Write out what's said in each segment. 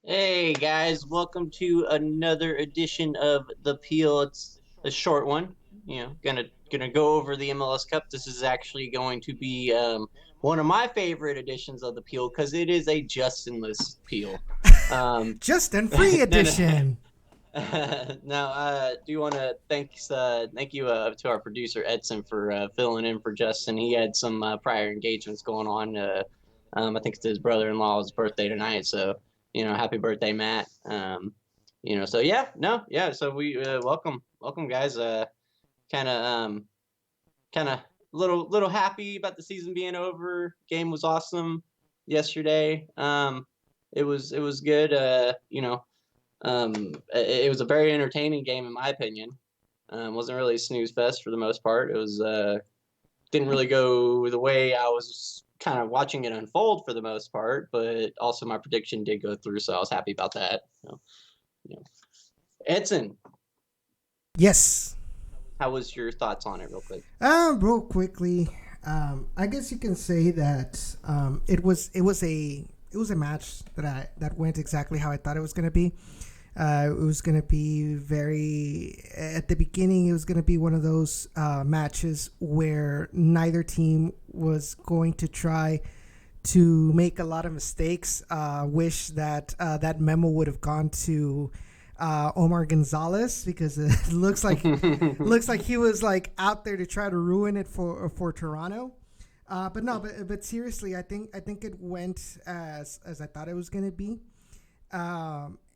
Hey guys, welcome to another edition of the Peel. It's a short one. Gonna go over the MLS Cup. This is actually going to be one of my favorite editions of the Peel because it is a Justinless Peel. Um, Justin Free no, Edition. now, do you want to thank you to our producer Edson for filling in for Justin. He had some prior engagements going on. I think it's his brother-in-law's birthday tonight, so happy birthday, Matt. So yeah, no, yeah. So we welcome guys. Kind of kind of little happy about the season being over. Game was awesome yesterday. It was good. It was a very entertaining game in my opinion. Wasn't really a snooze fest for the most part. It was didn't really go the way I was kind of watching it unfold for the most part, but also my prediction did go through, so I was happy about that. You know. Edson, Yes. how was your thoughts on it, real quick? Real quickly, I guess you can say that it was a match that went exactly how I thought it was gonna be. It was gonna be very at the beginning. It was gonna be one of those matches where neither team was going to try to make a lot of mistakes. Wish that that memo would have gone to Omar Gonzalez because it looks like he was like out there to try to ruin it for Toronto. But no, but seriously, I think it went as I thought it was gonna be.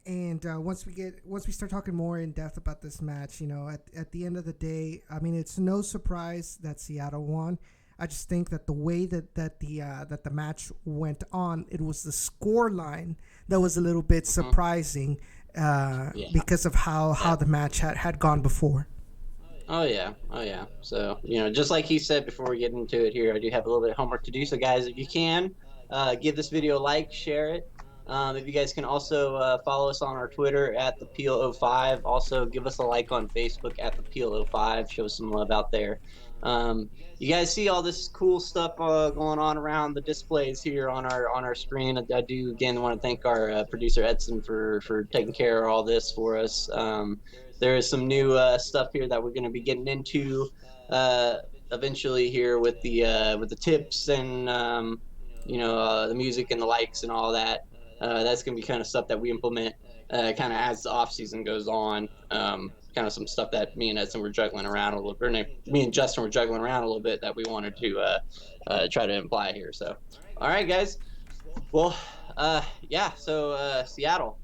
And once we start talking more in depth about this match, at the end of the day, I mean, it's no surprise that Seattle won. I just think that the way that the match went on, it was the score line that was a little bit Mhm. surprising Yeah. because of how the match had gone before. Oh yeah. Oh yeah. So just like he said before we get into it here, I do have a little bit of homework to do. So guys, if you can, give this video a like, share it. If you guys can also follow us on our Twitter at the Peel05. Also, give us a like on Facebook at the Peel05. Show some love out there. You guys see all this cool stuff going on around the displays here on our screen. I do again want to thank our producer Edson for taking care of all this for us. There is some new stuff here that we're going to be getting into uh, eventually here with the tips and the music and the likes and all that. That's going to be kind of stuff that we implement kind of as the off season goes on. Kind of some stuff that me and Edson were juggling around a little bit. Me and Justin were juggling around a little bit that we wanted to try to imply here. So, all right, guys. Well, yeah. So Seattle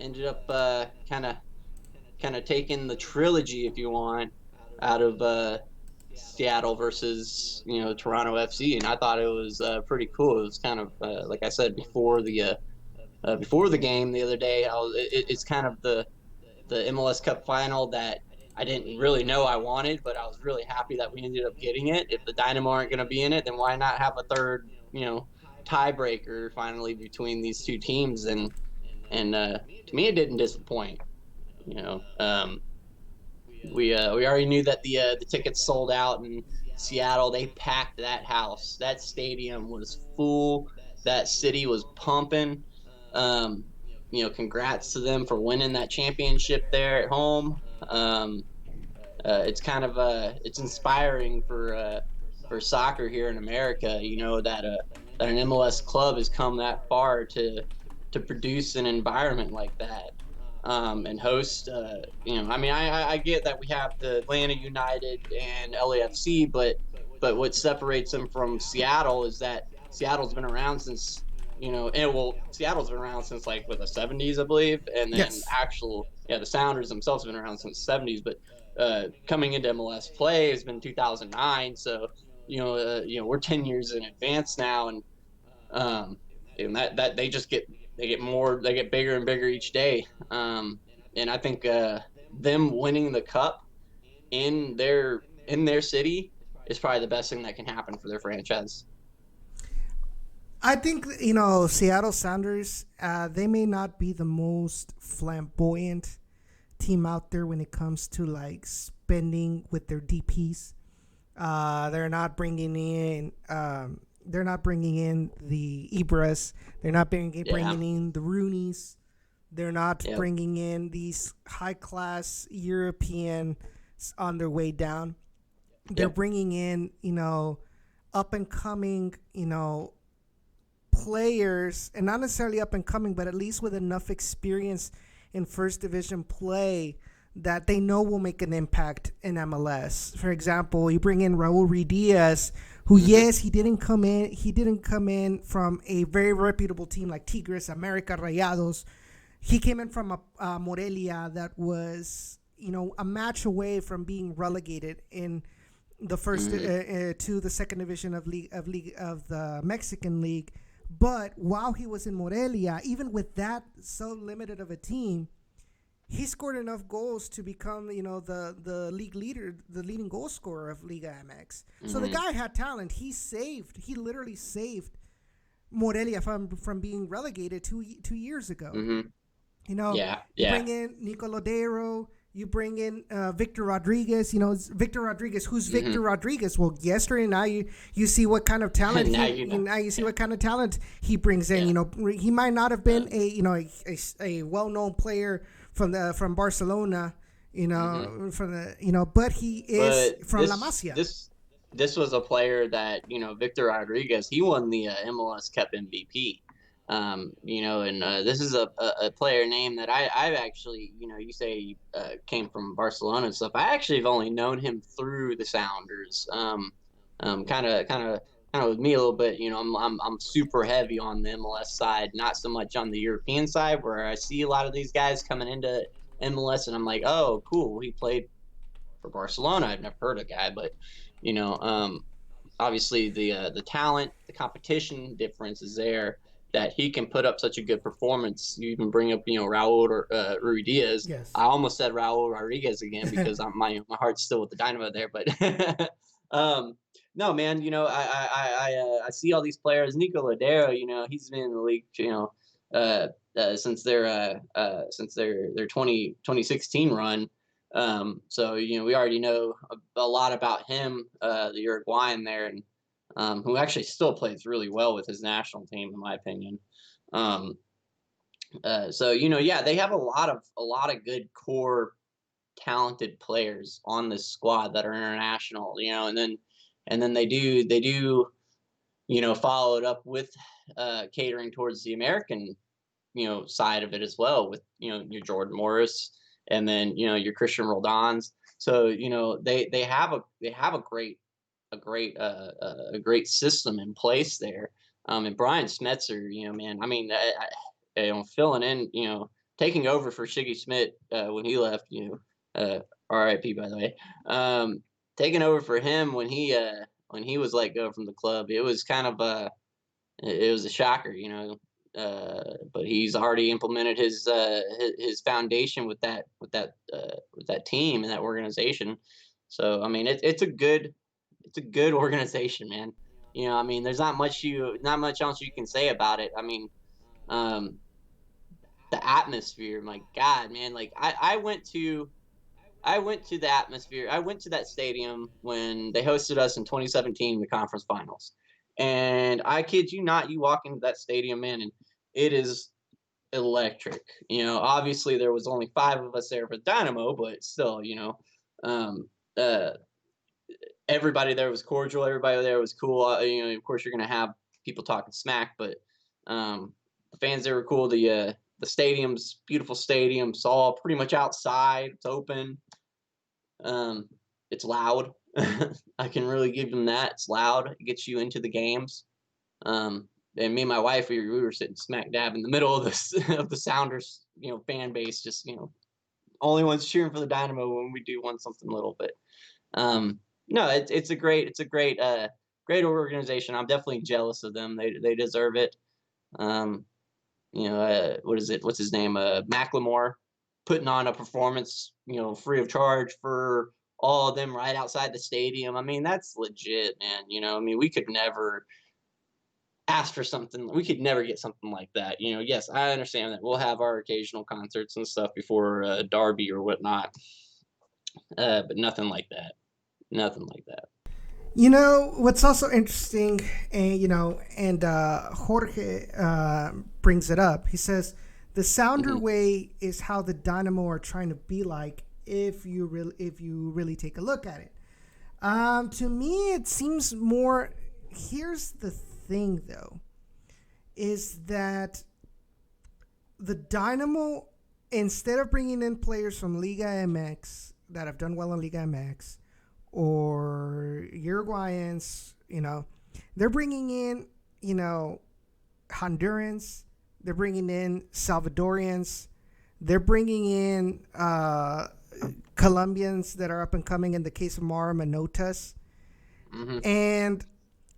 ended up kind of taking the trilogy, if you want, out of Seattle versus Toronto FC, and I thought it was pretty cool. It was kind of like I said before the game the other day. It's kind of the MLS Cup final that I didn't really know I wanted, but I was really happy that we ended up getting it. If the Dynamo aren't going to be in it, then why not have a third tiebreaker finally between these two teams? And to me, it didn't disappoint. You know, we already knew that the tickets sold out in Seattle. They packed that house. That stadium was full. That city was pumping. Um, congrats to them for winning that championship there at home. It's kind of it's inspiring for soccer here in America. That an MLS club has come that far to produce an environment like that and host. I mean, I get that we have the Atlanta United and LAFC, but what separates them from Seattle is that Seattle's been around since Seattle's been around since like with the 70s, I believe, and then Yes. the Sounders themselves have been around since the 70s, but coming into MLS play has been 2009, so we're 10 years in advance now, um, and that they get bigger and bigger each day. And I think them winning the cup in their city is probably the best thing that can happen for their franchise. I think Seattle Sounders. They may not be the most flamboyant team out there when it comes to like spending with their DPS. They're not bringing in they're not bringing in the Ibras. They're not Yeah. bringing in the Rooneys. They're not Yep. bringing in these high class Europeans on their way down. They're Yep. bringing in, up and coming, players, and not necessarily up and coming, but at least with enough experience in first division play that they know will make an impact in MLS. For example, you bring in Raul Ruidiaz, who Mm-hmm. yes, he didn't come in. He didn't come in from a very reputable team like Tigres, America, Rayados. He came in from a Morelia that was, a match away from being relegated in the first Mm-hmm. to the second division of the Mexican League. But while he was in Morelia, even with that so limited of a team, he scored enough goals to become, the league leader, the leading goal scorer of Liga MX. So the Mm-hmm. guy had talent. He literally saved Morelia from being relegated 2 years ago. Mm-hmm. You know, Yeah. you Yeah. bring in Nico Lodero, you bring in Victor Rodriguez. Victor Rodriguez. Who's Mm-hmm. Victor Rodriguez? Well, yesterday now you see what kind of talent Now you know. now you see Yeah. what kind of talent he brings in. Yeah. He might not have been Um, a well known player from Barcelona. mm-hmm. But he is But from La Masia. this was a player that Victor Rodriguez. He won the MLS Cup MVP. And this is a player name that I've actually you say came from Barcelona and stuff. I actually have only known him through the Sounders. Kind of with me a little bit. I'm super heavy on the MLS side, not so much on the European side, where I see a lot of these guys coming into MLS, and I'm like, oh, cool, he played for Barcelona. I've never heard of a guy, but you know, um, obviously the talent, the competition difference is there. That he can put up such a good performance. You even bring up Raul or Ruiz. Yes. I almost said Raul Rodriguez again because my heart's still with the Dynamo there, but um, no, man. I see all these players. Nico Ladero, he's been in the league, uh, since their 2016 run. So we already know a lot about him, the Uruguayan there, and who actually still plays really well with his national team, in my opinion. Um, so yeah, they have a lot of good core talented players on this squad that are international, and then they do follow it up with catering towards the American side of it as well with your Jordan Morris and then your Christian Roldans. So they have a great system in place there. And Brian Smetzer, man, I mean, filling in, taking over for Shiggy Smith when he left, R.I.P. by the way, taking over for him when he was let go from the club, it was kind of it was a shocker, but he's already implemented his foundation with that team and that organization. So I mean, it's a good organization, man. I mean, there's not much else you can say about it. I mean, um, the atmosphere, my God, man. Like I went to the atmosphere. I went to that stadium when they hosted us in 2017 in the conference finals. And I kid you not, you walk into that stadium, man, and it is electric. Obviously there was only five of us there for Dynamo, but still, um, uh, everybody there was cordial. Everybody there was cool. Of course, you're gonna have people talking smack, but the fans there were cool. The stadium's beautiful stadium. It's all pretty much outside. It's open. Um, it's loud. I can really give them that. It's loud. It gets you into the games. And me and my wife, we were sitting smack dab in the middle of the of the Sounders, fan base, just only ones cheering for the Dynamo when we do want something little. But no, it's a great organization. I'm definitely jealous of them. They deserve it. Um, what is it? What's his name? Macklemore putting on a performance, free of charge for all of them right outside the stadium. I mean, that's legit, man. I mean, we could never ask for something. We could never get something like that. Yes, I understand that we'll have our occasional concerts and stuff before Derby or whatnot, but nothing like that. Nothing like that. What's also interesting, and Jorge brings it up. He says the sounder Hmm. way is how the Dynamo are trying to be like if you really take a look at it. To me, it seems more. Here's the thing, though, is that the Dynamo, instead of bringing in players from Liga MX that have done well in Liga MX or Uruguayans, they're bringing in, you know, Hondurans, they're bringing in Salvadorians, they're bringing in Colombians that are up and coming in the case of Mara Manotas. Hmm. And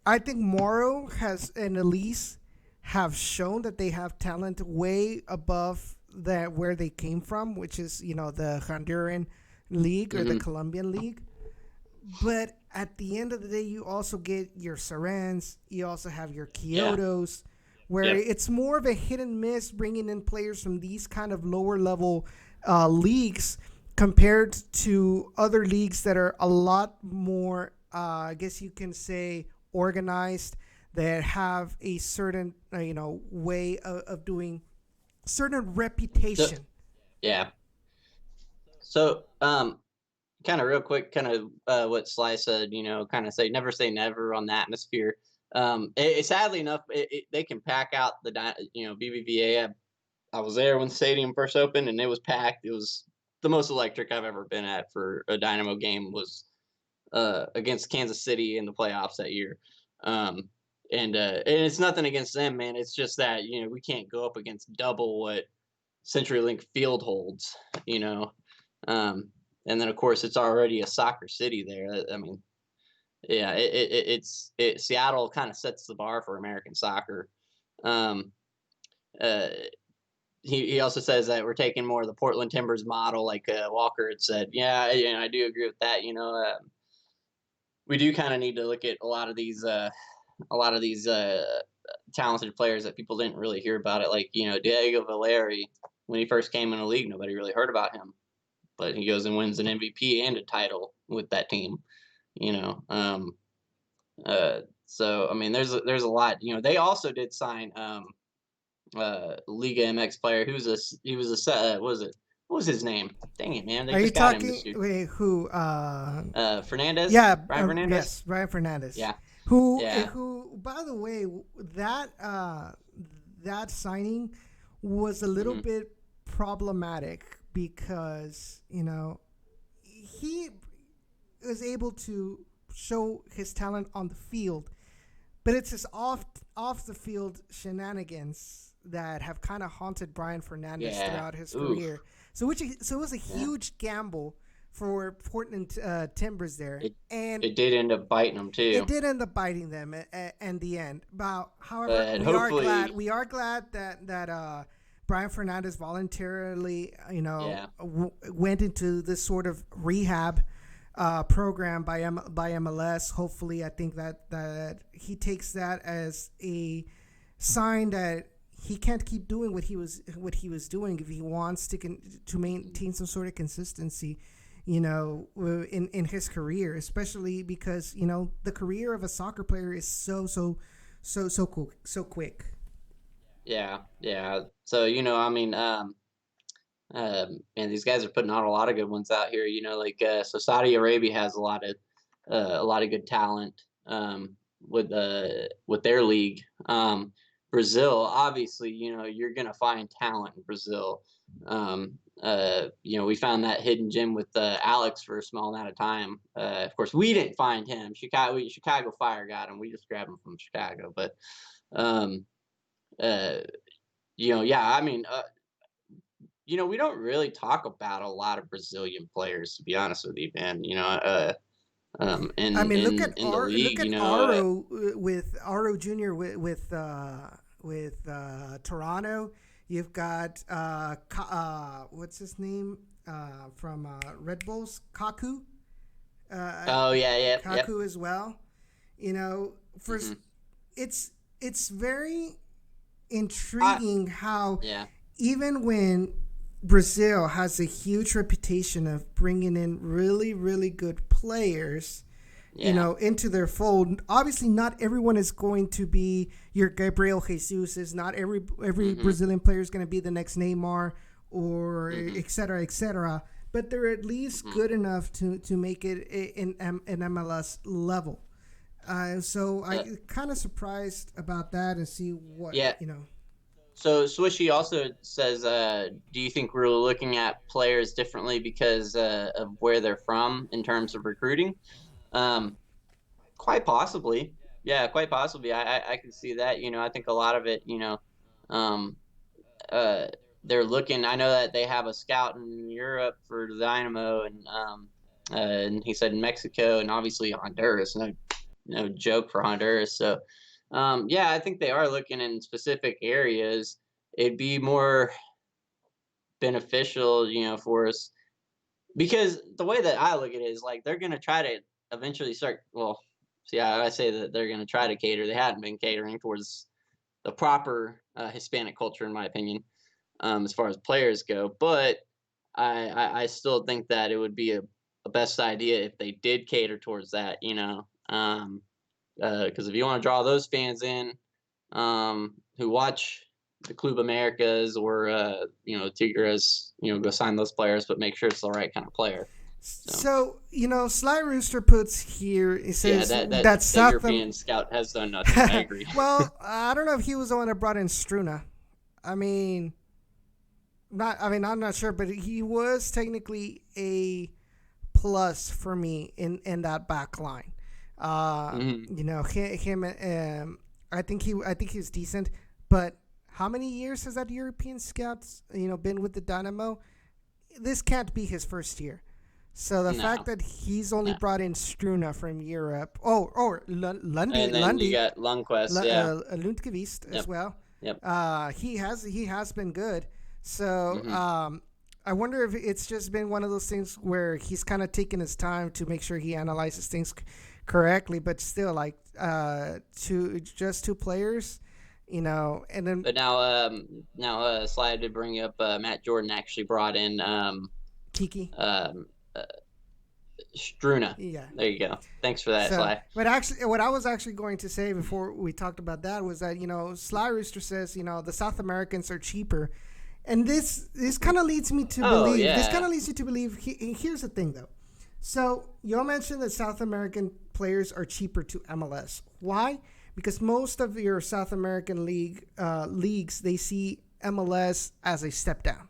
I think Moro has and Elise have shown that they have talent way above that where they came from, which is the Honduran league or the Hmm. Colombian league. But at the end of the day, you also get your Sarans, you also have your Yeah. Kyotos, where Yep. it's more of a hit and miss bringing in players from these kind of lower level leagues compared to other leagues that are a lot more, I guess you can say, organized, that have a certain, way of doing certain So reputation. yeah. So kind of real quick, kind of what Sly said. Kind of say never on the atmosphere. Sadly enough, they can pack out BBVA. I was there when the stadium first opened, and it was packed. It was the most electric I've ever been at for a Dynamo game. Was against Kansas City in the playoffs that year. Um, and it's nothing against them, man. It's just that we can't go up against double what CenturyLink Field holds. You know, um, and then of course it's already a soccer city there. I mean, yeah, Seattle kind of sets the bar for American soccer. Um, uh, he also says that we're taking more of the Portland Timbers model, like Walker had said. Yeah, I do agree with that. We do kind of need to look at a lot of these talented players that people didn't really hear about it. Like Diego Valeri, when he first came in the league, nobody really heard about him, but he goes and wins an MVP and a title with that team. You know, so I mean, there's a lot. They also did sign Liga MX player he was what was it? What was his name? Dang it, man! They Are you just got him this talking? year. Wait, who? Fernandez, Yeah, Brian Fernandez. yes, Ryan Fernandez, Yeah, yeah. who, by the way, that signing was a little Hmm. bit problematic because he was able to show his talent on the field, but it's his off the field shenanigans that have kind of haunted Brian Fernandez Yeah. throughout his Oof. career. So it was a Yeah. huge gamble for Portland Timbers there, It and it did end up biting them it too. did end up biting them in the end. But however, But we hopefully, are glad that Brian Fernandez voluntarily yeah, went into this sort of rehab program by MLS. Hopefully, I think that he takes that as a sign that he can't keep doing what he was doing if he wants to maintain some sort of consistency, in his career, especially because the career of a soccer player is so cool, so quick. yeah, yeah. So I mean, and these guys are putting out a lot of good ones out here. So Saudi Arabia has a lot of good talent with their league. Brazil, obviously, you're gonna find talent in Brazil. We found that hidden gem with Alex for a small amount of time. Of course, we didn't find him. Chicago Fire got him. We just grabbed him from Chicago. But um, uh, yeah. I mean, we don't really talk about a lot of Brazilian players, to be honest with you, man. I In mean, the Look league, at Aro with Aro Junior with Toronto. You've got what's his name from Red Bulls, Kaku. oh yeah, yeah, yep. Kaku as well. You know, for Hmm. it's very I intriguing how Yeah, even when Brazil has a huge reputation of bringing in really, really good players, Yeah. into their fold. Obviously, not everyone is going to be your Gabriel Jesus. Is not every Mm-hmm. Brazilian player is going to be the next Neymar or Mm-hmm. et cetera, et cetera. But they're at least Mm-hmm. good enough to make it in an MLS level. So Uh, I kind of surprised about that and see what yeah. you know. So Swishy also says, do you think we're looking at players differently because of where they're from in terms of recruiting? Um, Quite possibly. Yeah, quite possibly. I can see that. I think a lot of it, um, uh, they're looking. I know that they have a scout in Europe for Dynamo, and he said in Mexico, and obviously Honduras. No joke for Honduras. So, yeah, I think they are looking in specific areas. It'd be more beneficial, for us because the way that I look at it is like they're gonna try to eventually start. Well, see, I say that they're gonna try to cater. They hadn't been catering towards the proper Hispanic culture, in my opinion, as far as players go. But I still think that it would be a best idea if they did cater towards that. Because if you want to draw those fans in, who watch the Club Americas or Tigres, go sign those players, but make sure it's the right kind of player. So So Sly Rooster puts here. It yeah, says that that that South. European scout has done nothing. I agree. Well, I don't know if he was the one that brought in Struna. I mean, not. I mean, I'm not sure, but he was technically a plus for me in that back line. Hmm. Him. I think he was decent, but how many years has that European scouts been with the Dynamo? This can't be his first year. So the fact No, that he's only no. brought in Struna from Europe, And then you got Lundqvist. Yeah. Lundqvist as Yep. well. Yep. He has been good. So Hmm. I wonder if it's just been one of those things where he's kind of taking his time to make sure he analyzes things correctly, but still, like two players, and then But now Sly did bring up Matt Jordan actually brought in Kiki. um, uh, Struna. Yeah. There you go. Thanks for that, So, Sly. but actually, what I was actually going to say before we talked about that was that Sly Rooster says the South Americans are cheaper, and this kind of leads me to Oh believe. This kind yeah. of leads you to believe. Here's the thing, though. So y'all mentioned that South American players are cheaper to MLS. Why? Because most of your South American leagues they see MLS as a step down.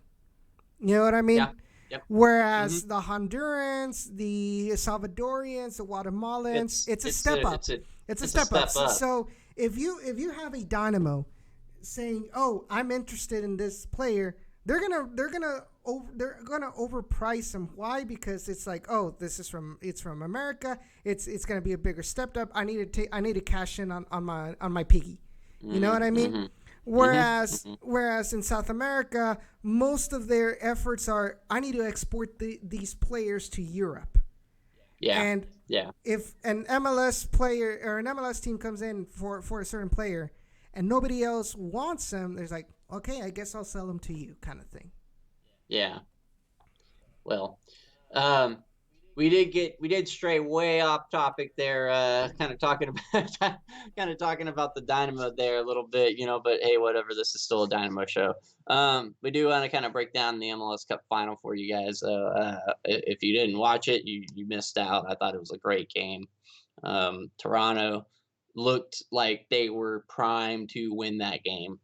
You know what I mean? Yeah. Yep. Hmm. Whereas the Hondurans, the Salvadorians, the Guatemalans, it's a step up. It's a it's a step up. step up. So if you have a Dynamo saying, "Oh, I'm interested in this player," they're gonna overprice him. Why? Because it's like, "Oh, it's from America. It's gonna be a bigger step up. I need to cash in on my piggy." You know Hmm. what I mean? Hmm. Hmm. Hmm. Whereas in South America, most of their efforts are I need to export these players to Europe. Yeah. And Yeah. if an MLS player or an MLS team comes in for a certain player and nobody else wants them, there's like, okay, I guess I'll sell them to you, kind of thing. Yeah. Well, um, we did stray way off topic there, kind of talking about the Dynamo there a little bit, but hey, whatever, this is still a Dynamo show. We do want to kind of break down the MLS Cup final for you guys. If you didn't watch it, you missed out. I thought it was a great game. Toronto looked like they were primed to win that game.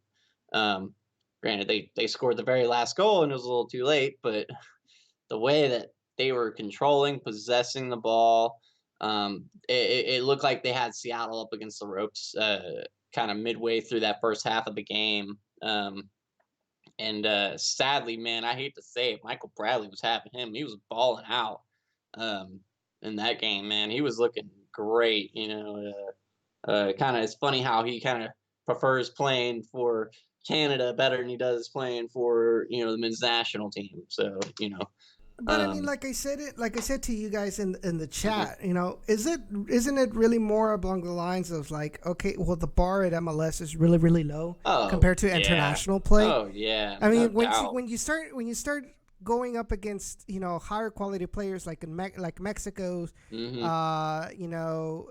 Um, Granted, they scored the very last goal and it was a little too late, but the way that they were controlling, possessing the ball, it looked like they had Seattle up against the ropes, kind of midway through that first half of the game. And sadly, man, I hate to say it, Michael Bradley was having him. He was balling out um, in that game, man. He was looking great. Kind of it's funny how he kind of prefers playing for Canada better than he does playing for the men's national team. So But I mean, um, like I said to you guys in the mhm. chat, isn't it really more along the lines of like, okay, well, the bar at MLS is really low Oh compared to yeah, international play. oh yeah, I no mean, doubt. when you start going up against higher quality players like like Mexico's, Hmm. you know,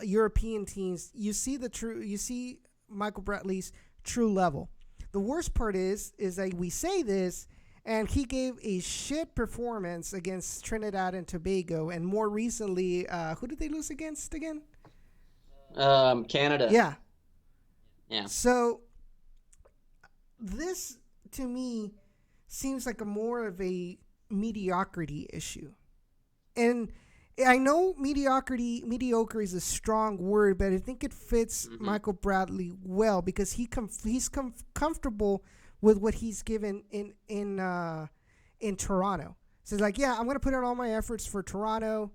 European teams, you see Michael Bradley's true level. The worst part is that we say this, and he gave a shit performance against Trinidad and Tobago, and more recently, who did they lose against again? Canada. Yeah. Yeah. So this to me seems like a more of a mediocrity issue. And I know mediocre is a strong word, but I think it fits Hmm. Michael Bradley well because comfortable with what he's given in Toronto. So it's like, yeah, I'm going to put in all my efforts for Toronto.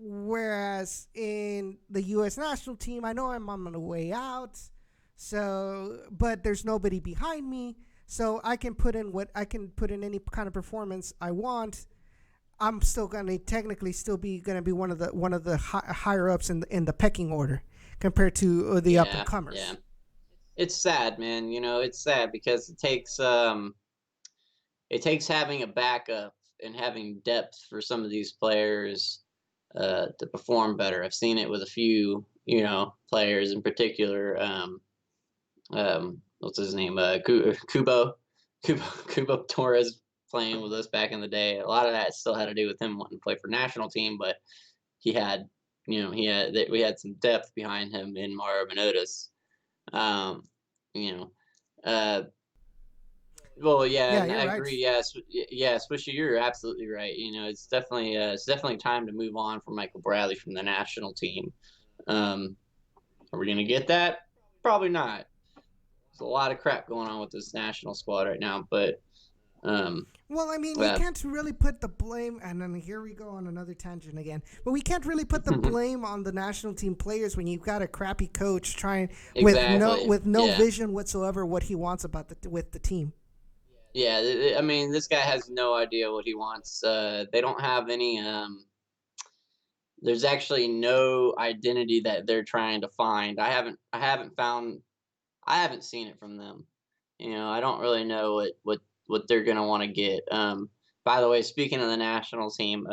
Whereas in the U.S. national team, I know I'm on the way out. So, but there's nobody behind me, so I can put in any kind of performance I want. I'm still gonna technically still be gonna be one of the higher ups in the pecking order compared to the up and Yeah. Yeah. comers. It's sad, man. It's sad because it takes having a backup and having depth for some of these players to perform better. I've seen it with a few, players in particular. What's his name? Kubo Torres playing with us back in the day. A lot of that still had to do with him wanting to play for national team, but he had, we had some depth behind him in Mario Manotas. Um, you know, uh, well, yeah, Yeah, and you're I right. agree. Yeah, Swisher, you're absolutely right. It's definitely time to move on from Michael Bradley from the national team. Um, are we gonna get that? Probably not. There's a lot of crap going on with this national squad right now, but um, Well, I mean, you uh, can't really put the blame, and then here we go on another tangent again. But we can't really put the blame on the national team players when you've got a crappy coach trying exactly. with no Yeah, vision whatsoever what he wants about the with the team. yeah. I mean, this guy has no idea what he wants. They don't have any. There's actually no identity that they're trying to find. I haven't seen it from them. I don't really know what they're gonna want to get. By the way, speaking of the national team,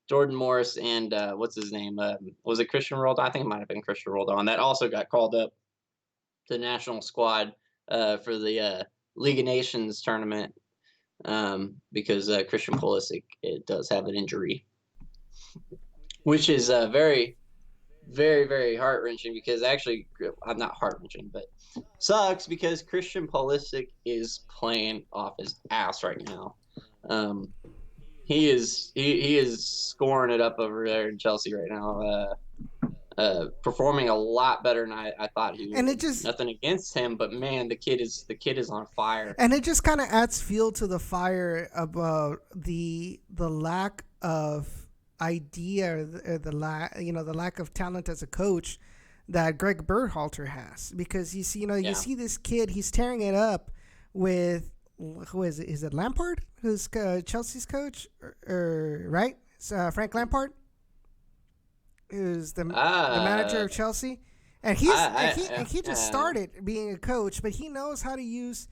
Jordan Morris and what's his name? Was it Christian Roldan? I think it might have been Christian Roldan. That also got called up to the national squad for the League of Nations tournament because Christian Pulisic it does have an injury, which is very very very heart wrenching because actually I'm not heart wrenching, but sucks because Christian Pulisic is playing off his ass right now. Um, he is scoring it up over there in Chelsea right now. Performing a lot better than I thought he And it would. just Nothing against him, but man, the kid is on fire. kind of adds fuel to the fire about the lack of idea or the lack of talent as a coach that Greg Berhalter has, because you Yeah. see this kid, he's tearing it up with, who is it? Is it Lampard, who's Chelsea's coach, or right? It's, Frank Lampard, who's the manager Uh, of Chelsea, and he just yeah, started being a coach, but he knows how to use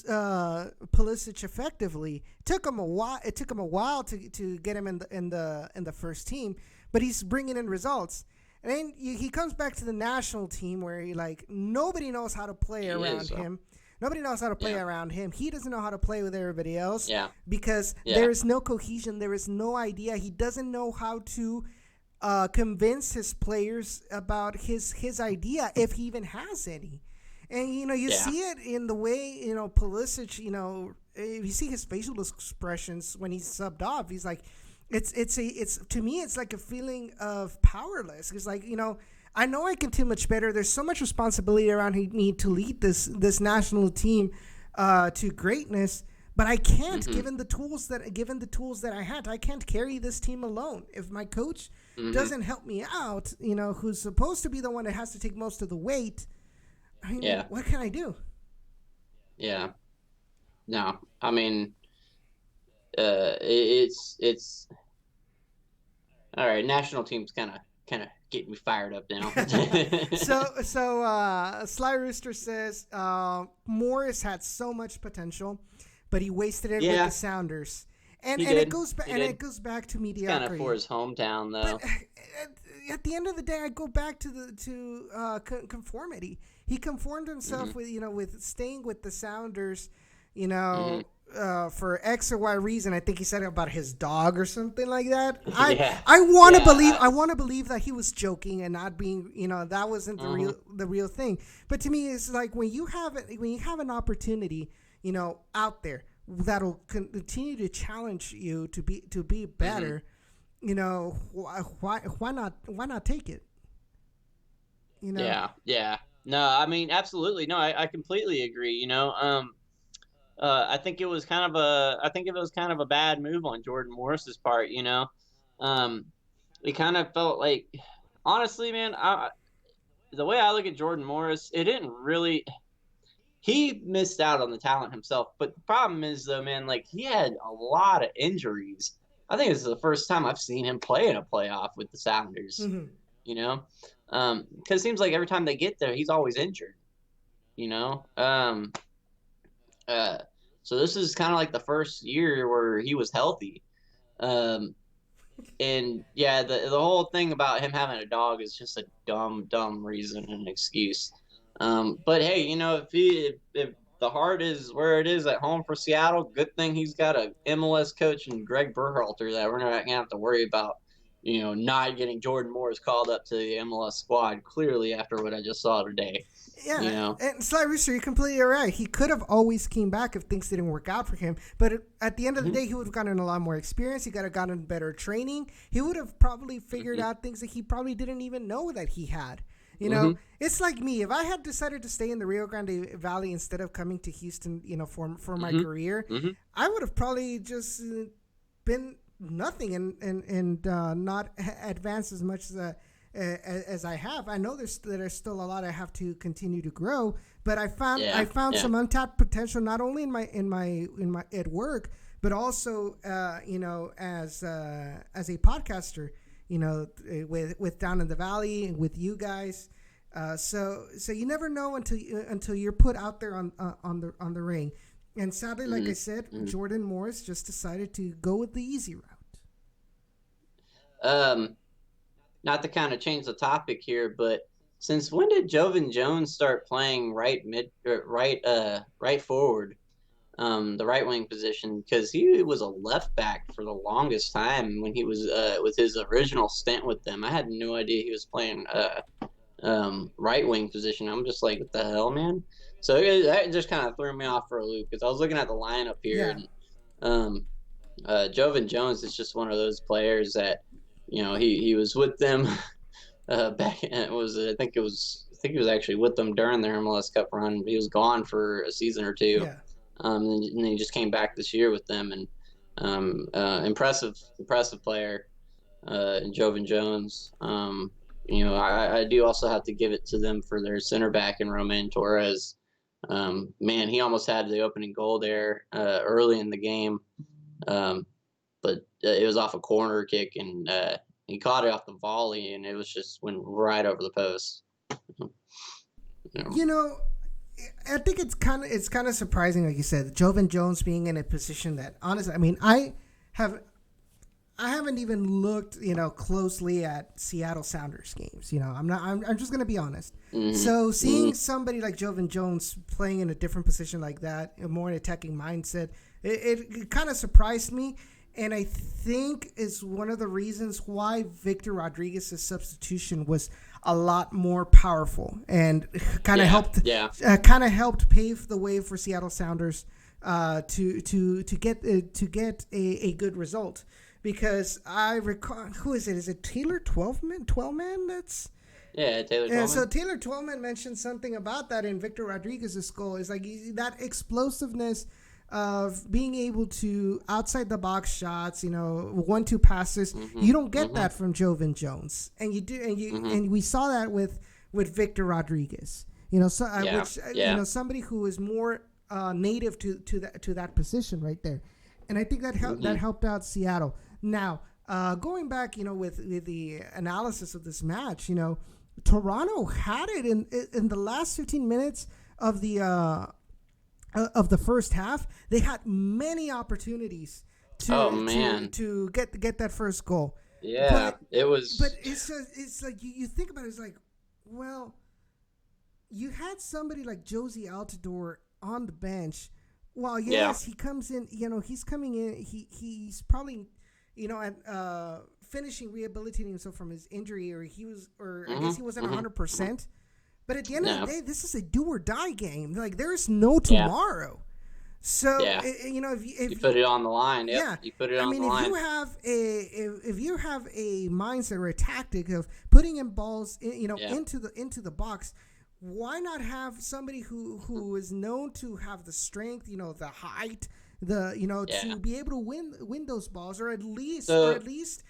Pulisic effectively. It took him a while. It took him a while to get him in the first team, but he's bringing in results. And then he comes back to the national team where nobody knows how to play he around is. him. Nobody knows how to play Yeah, around him. He doesn't know how to play with everybody else yeah, because there yeah. is no cohesion. There is no idea. He doesn't know how to convince his players about his idea if he even has any. And you Yeah. see it in the way Pulisic. You see his facial expressions when he's subbed off. He's like, it's to me, it's like a feeling of powerless. It's like, I know I can do much better. There's so much responsibility around me to lead this national team to greatness, but I can't. Mhm. Given the tools that I had, I can't carry this team alone. If my coach Mhm. doesn't help me out, who's supposed to be the one that has to take most of the weight, I mean, Yeah. what can I do? Yeah. No. I mean, it's all right. National team's kind of getting me fired up now. So Sly Rooster says Morris had so much potential, but he wasted it with the Yeah, Sounders. he And it did. goes back He and it did. goes back to It's kind of for mediocrity. his hometown, But though. at the end of the day, I go back to conformity. He conformed Hmm. himself with with staying with the Sounders, Hmm. for X or Y reason. I think he said about his dog or something like that. Yeah, I want to yeah. believe that he was joking and not being that wasn't Uh-huh. the real thing. But to me, it's like when you have an opportunity out there that'll continue to challenge you to be Hmm. better. Why not take it? You know. Yeah, yeah. No, I mean, absolutely. No, I completely agree. I think it was kind of a bad move on Jordan Morris's part. Um, it kind of felt like, honestly, man, the way I look at Jordan Morris, it didn't really. He missed out on the talent himself, but the problem is though, man, like he had a lot of injuries. I think this is the first time I've seen him play in a playoff with the Sounders. Mm-hmm. You know, because it seems like every time they get there, he's always injured. You know, uh, so this is kind of like the first year where he was healthy. Um, and yeah, the whole thing about him having a dog is just a dumb reason and excuse. But hey, if the heart is where it is at home for Seattle, good thing he's got a MLS coach and Greg Berhalter that we're not gonna have to worry about. Not getting Jordan Morris called up to the MLS squad clearly after what I just saw today. You Yeah, know. and Sly Rooster, you're completely right. He could have always came back if things didn't work out for him. But at the end of the Hmm. day, he would have gotten a lot more experience. He could have gotten better training. He would have probably figured Hmm. out things that he probably didn't even know that he had. Hmm. It's like me. If I had decided to stay in the Rio Grande Valley instead of coming to Houston, for my Hmm. career, Hmm. I would have probably just been nothing and not advanced as much as I have. I know there's still a lot I have to continue to grow, but I Yeah. found Yeah. some untapped potential not only in my at work, but also as a podcaster. With Down in the Valley and with you guys. So you never know until you're put out there on the ring. And sadly, like I Hmm. said, Hmm. Jordan Morris just decided to go with the easy route. Um, Not to kind of change the topic here, but since when did Jovan Jones start playing right forward, the right wing position? Because he was a left back for the longest time when he was with his original stint with them. I had no idea he was playing right wing position. I'm just like, what the hell, man? So that just kind of threw me off for a loop because I was looking at the lineup here Yeah. and um, Jovan Jones is just one of those players that he was with them back. It was I think he was actually with them during their MLS Cup run. He was gone for a season or two, Yeah. and then he just came back this year with them. And impressive player, Jovan Jones. I do also have to give it to them for their center back in Romain Torres. Man, he almost had the opening goal there early in the game, but it was off a corner kick, and he caught it off the volley, and it was just went right over the post. You know. You know, I think it's kind of surprising, like you said, Jovan Jones being in a position that honestly, I mean, have I haven't even looked, closely at Seattle Sounders games. I'm not. I'm just gonna be honest. Hmm. So Hmm. seeing somebody like Jovan Jones playing in a different position like that, a more attacking mindset, it kind of surprised me, and I think is one of the reasons why Victor Rodriguez's substitution was a lot more powerful and kind of Yeah, helped yeah. pave the way for Seattle Sounders to get a good result because I recall who is it? Is it Taylor Twelman? That's Yeah, Taylor yeah. So Twellman. Taylor Twelman mentioned something about that in Victor Rodriguez's goal. It's like that explosiveness of being able to outside the box shots, 1-2 passes. Hmm. You don't get Hmm. that from Jovan Jones, and you do, Hmm. and we saw that with Victor Rodriguez. So Yeah, which yeah. somebody who is more native to that position right there, and I think that Hmm. helped out Seattle. Now, going back, with the analysis of this match, Toronto had it in the last 15 minutes of the of the first half, they had many opportunities Oh to man. get that first goal, Yeah, but it was. it's like you think about it, it's like, well, you had somebody like Josie Altidore on the bench. Well, Yeah. yes, he comes in. He's coming in. He's probably, at finishing rehabilitating himself from his injury, or I guess he wasn't Hmm. 100%. But at the end of the No. day, this is a do or die game. Like there's no Yeah. tomorrow. So Yeah. if You put it on the line. Yep. yeah, You put it I on mean, the line. if you have a mindset or a tactic of putting in balls, Yeah. into the box, why not have somebody who is known to have the strength, the height, Yeah. to be able to win those balls, or So at least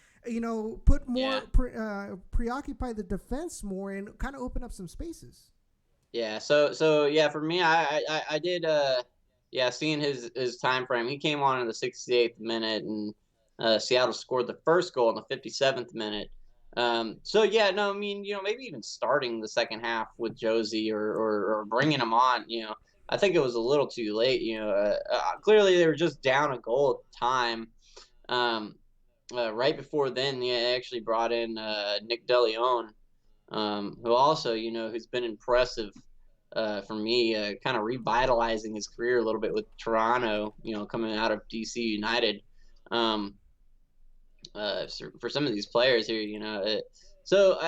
put yeah. more preoccupy the defense more and kind of open up some spaces. Yeah, so yeah, for me, I did yeah, seeing his time frame. He came on in the 68th minute, and Seattle scored the first goal in the 57th minute. So yeah, no, I mean, maybe even starting the second half with Josie, or bringing him on, I think it was a little too late. Clearly they were just down a goal at the time. Um, right before then, yeah, they actually brought in Nick DeLeon, who also, who's been impressive for me, kind of revitalizing his career a little bit with Toronto, coming out of DC United. Um, for some of these players here, so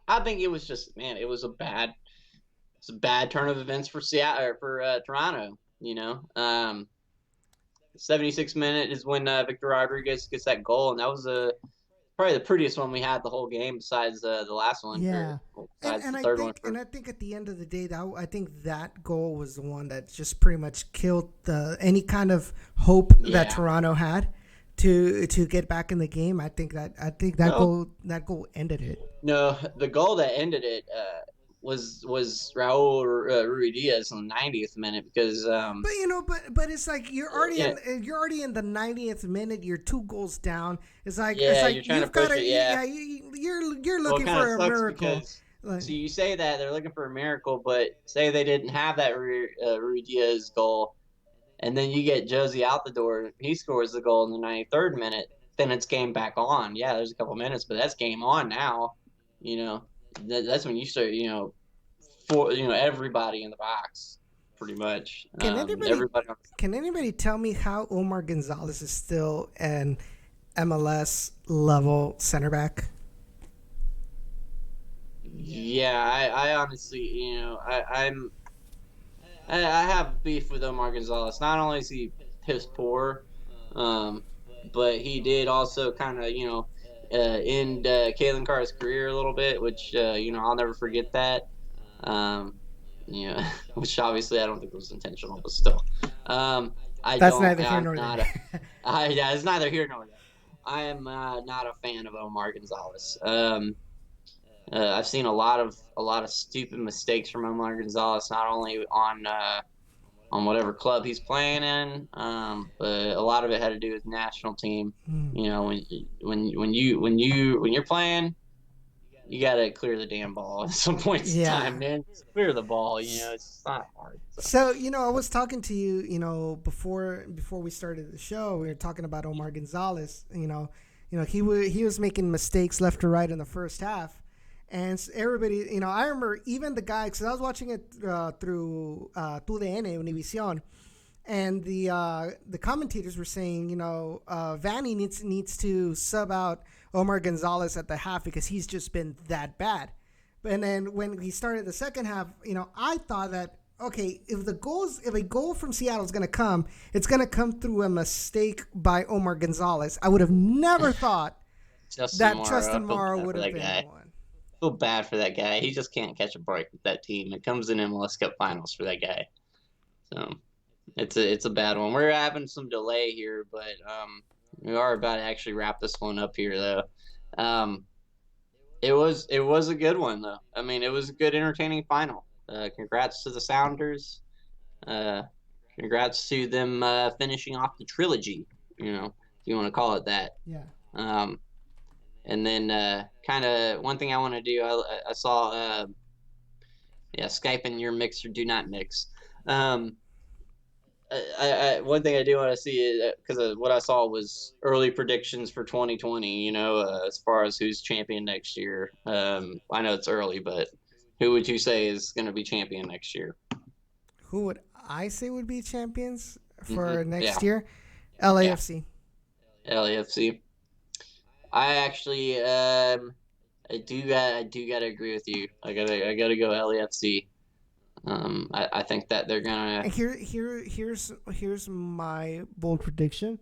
I think it was just, man, it's a bad turn of events for Seattle, or for Toronto. 76 minute is when Victor Rodriguez gets that goal, and that was probably the prettiest one we had the whole game, besides the last one, or Yeah. well, And besides the third one for. I think at the end of the day, I think that goal was the one that just pretty much killed any kind of hope that Yeah. Toronto had to get back in the game. I think No, that goal ended it. no, the goal that ended it was Raul Ruidiaz in the 90th minute, because But but it's like yeah, you're already in the 90th minute. You're 2 goals down. It's yeah, like you're trying to you've got push to it, yeah. yeah, you're Well, it looking kind of for a sucks miracle. because, Like, so you say that they're looking for a miracle, but say they didn't have that Ruidiaz goal, and then you get Josie out the door, he scores the goal in the 93rd minute, then it's game back on. Yeah, there's a couple minutes, but that's game on now. You know, that's when you start, for everybody in the box, pretty much. can anybody Everybody. can anybody tell me how Omar Gonzalez is still an MLS level center back? Yeah, I honestly, I have beef with Omar Gonzalez. Not only is he piss poor, um, but he did also kind of, end Kalen Carr's career a little bit, which, I'll never forget that. Um, which obviously I don't think was intentional, but still, I That's don't. neither here I'm nor there. not a. Yeah, it's neither here nor there. I am not a fan of Omar Gonzalez. I've seen a lot of stupid mistakes from Omar Gonzalez, not only on whatever club he's playing in, but a lot of it had to do with national team. Hmm. When you're playing, you got to clear the damn ball at some points in Yeah. time, man. Just clear the ball. It's not hard. So. So I was talking to you, before we started the show. We were talking about Omar Gonzalez. He was making mistakes left to right in the first half, and everybody, I remember even the guy, because I was watching it through TUDN Univision, and the commentators were saying, Vanny needs to sub out Omar Gonzalez at the half because he's just been that bad. And then when he started the second half, I thought that, okay, if a goal from Seattle is going to come, it's going to come through a mistake by Omar Gonzalez. I would have never thought Justin that Morrow, I Justin feel Morrow bad would for have that been the guy. one. Feel bad for that guy. He just can't catch a break with that team. It comes in MLS Cup Finals for that guy. So it's a bad one. We're having some delay here, but we are about to actually wrap this one up here, though. Um, it was a good one, though. I mean, it was a good, entertaining final. Congrats to the Sounders. Uh, congrats to them finishing off the trilogy. If you want to call it that. Yeah. Um, and then kind of one thing I want to do. I saw, yeah, Skype in your mix or do not mix. Um, one thing I do want to see is because what I saw was early predictions for 2020. As far as who's champion next year. I know it's early, but who would you say is going to be champion next year? Who would I say would be champions for Yeah, next year? yeah, LAFC. LAFC. I actually, I do gotta agree with you. I gotta go LAFC. I think that they're gonna. And here's my bold prediction.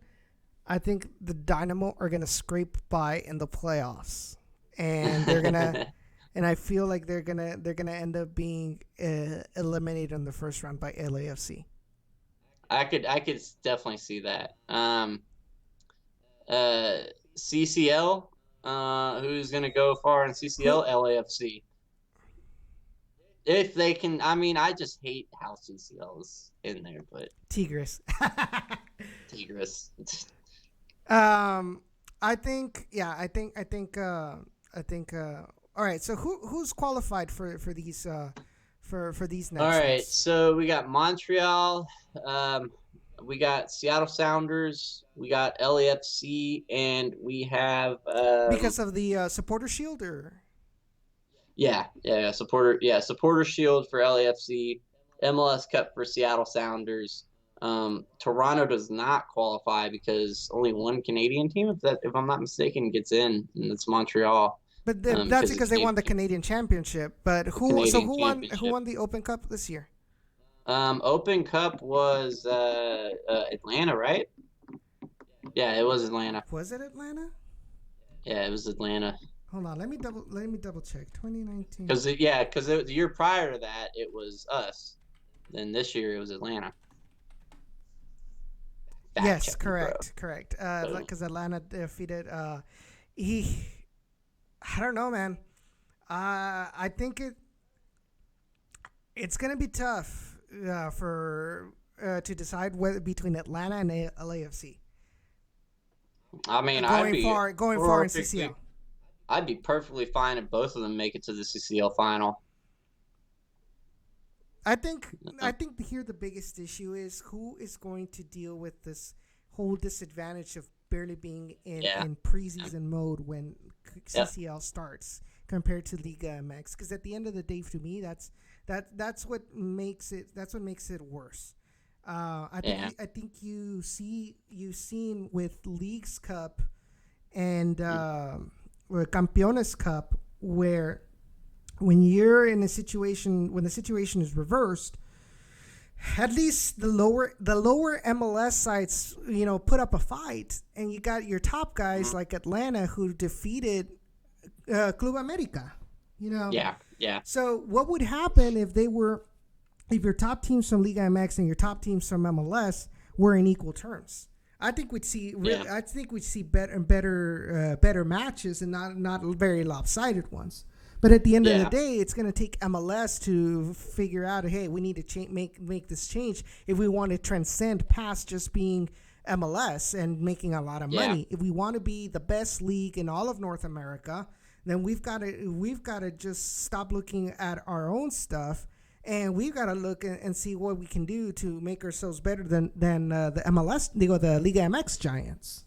I think the Dynamo are gonna scrape by in the playoffs, and they're gonna, and I feel like they're gonna end up being eliminated in the first round by LAFC. I could definitely see that. Uh, CCL. Who's gonna go far in CCL? Who LAFC. If they can, I mean, I just hate how CCL is in there, but Tigres. Tigres. um, I think yeah. I think. All right. So who's qualified for these for these All next right, ones? so we got Montreal, um, we got Seattle Sounders, we got LAFC, and we have Because of the supporter shield, or supporter shield for LAFC, MLS Cup for Seattle Sounders. Toronto does not qualify because only one Canadian team, if I'm not mistaken, gets in, and it's Montreal, but that's because it's because they won the Canadian, Canadian Championship. But the who? So Canadian who Championship. won the Open Cup this year? Open Cup was Atlanta, right? Yeah, it was Atlanta. Was it Atlanta? Yeah, it was Atlanta. Hold on, let me double check. 2019. Because the year prior to that it was us. Then this year it was Atlanta. Fact Yes, check me, bro. correct. Boom. Because Atlanta defeated. He. I don't know, man. I think it's gonna be tough for to decide whether between Atlanta and LAFC I mean, I'd be going far in perfectly, CCL. I'd be perfectly fine if both of them make it to the CCL final. I think I think here the biggest issue is who is going to deal with this whole disadvantage of barely being Yeah, in preseason mode when yep, CCL starts compared to Liga MX. Because at the end of the day, to me, that's what makes it worse. yeah, I think you've seen with Leagues Cup and or Campeones Cup where when you're in a situation when the situation is reversed, at least the lower MLS sites, put up a fight, and you got your top guys mhm, like Atlanta who defeated Club America. You know, yeah, yeah, so what would happen if your top teams from Liga MX and your top teams from MLS were in equal terms? yeah, I think we'd see better matches and not very lopsided ones. But at the end of the yeah, day, it's going to take MLS to figure out, hey, we need to make this change if we want to transcend past just being MLS and making a lot of yeah, money. If we want to be the best league in all of North America, then we've got to just stop looking at our own stuff, and we've got to look and see what we can do to make ourselves better than the MLS, the Liga MX giants.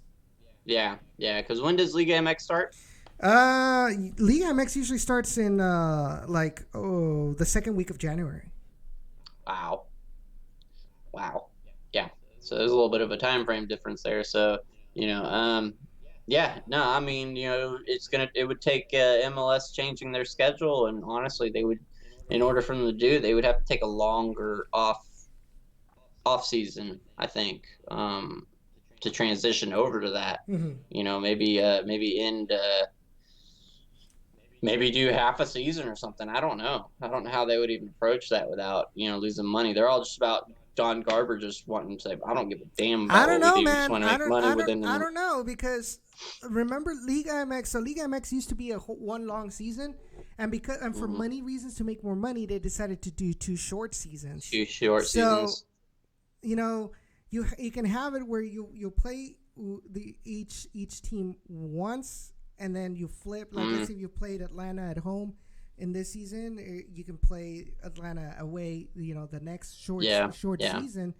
yeah, yeah. Because when does Liga MX start? Liga MX usually starts in the second week of January. Wow, wow. Yeah. So there's a little bit of a time frame difference there. So you know, yeah, no, I mean, it would take MLS changing their schedule, and honestly, they would, in order for them to do, they would have to take a longer off season, I think, to transition over to that. Mm-hmm. Maybe end. Maybe do half a season or something. I don't know. I don't know how they would even approach that without losing money. They're all just about Don Garber just wanting to say, I don't give a damn I about don't what we know, do. We just man. want to make money within I the. don't know because remember Liga MX. So Liga MX used to be one long season, and for Mhm. money reasons to make more money, they decided to do two short seasons. Two short So seasons. you know you can have it where you play the each team once, and then you flip, like let's Mm, say you played Atlanta at home, in this season. You can play Atlanta away, the next Yeah, short yeah. season.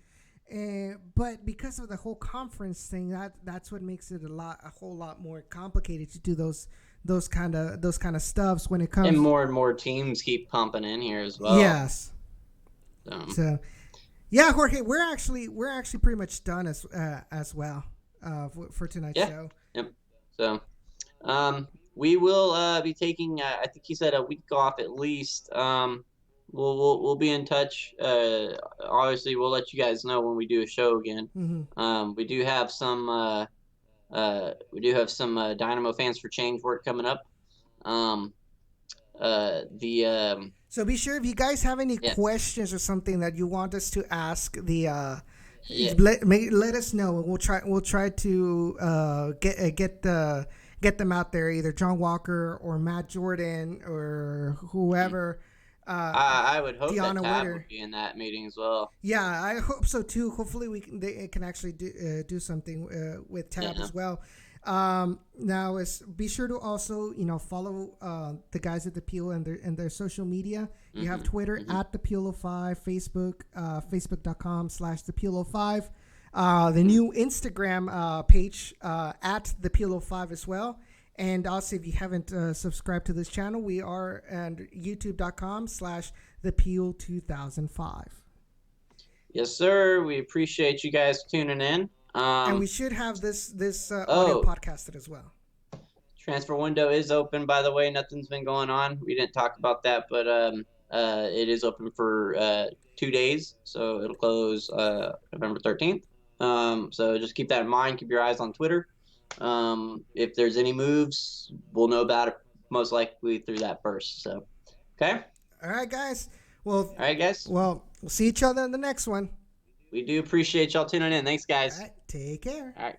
But because of the whole conference thing, that's what makes it a whole lot more complicated to do those kind of stuffs when it comes. And more teams keep pumping in here as well. Yes. So, So yeah, Jorge, we're actually pretty much done as well for tonight's yeah, show. yep. So, we will be taking. I think he said a week off at least. We'll be in touch. Obviously, we'll let you guys know when we do a show again. Hmm. We do have some. Dynamo fans for change work coming up. Um, the So be sure if you guys have any Yeah, questions or something that you want us to ask yeah. let us know, and we'll try to get them out there, either John Walker or Matt Jordan or Mhm. whoever. Uh, I would hope that Deanna Tab would Witter. be in that meeting as well. Yeah, I hope so too. Hopefully, they can actually do something with Tab Yeah. as well. Now, be sure to also follow the guys at the Peel and their social media. You have hmm Twitter hmm at the Peel05, Facebook Facebook.com/the Peel05, the hmm new Instagram page at the Peel05 as well. And also, if you haven't subscribed to this channel, we are at youtube.com/the Peel 2005. Yes, sir. We appreciate you guys tuning in. And we should have this audio Oh, podcasted as well. transfer window is open, by the way. Nothing's been going on. We didn't talk about that, but it is open for 2 days, so it'll close November 13th. So just keep that in mind. Keep your eyes on Twitter. If there's any moves, we'll know about it most likely through that first. So, okay. All right, guys. Well, All right, guys. we'll see each other in the next one. We do appreciate y'all tuning in. Thanks, All guys. right, take care. All right.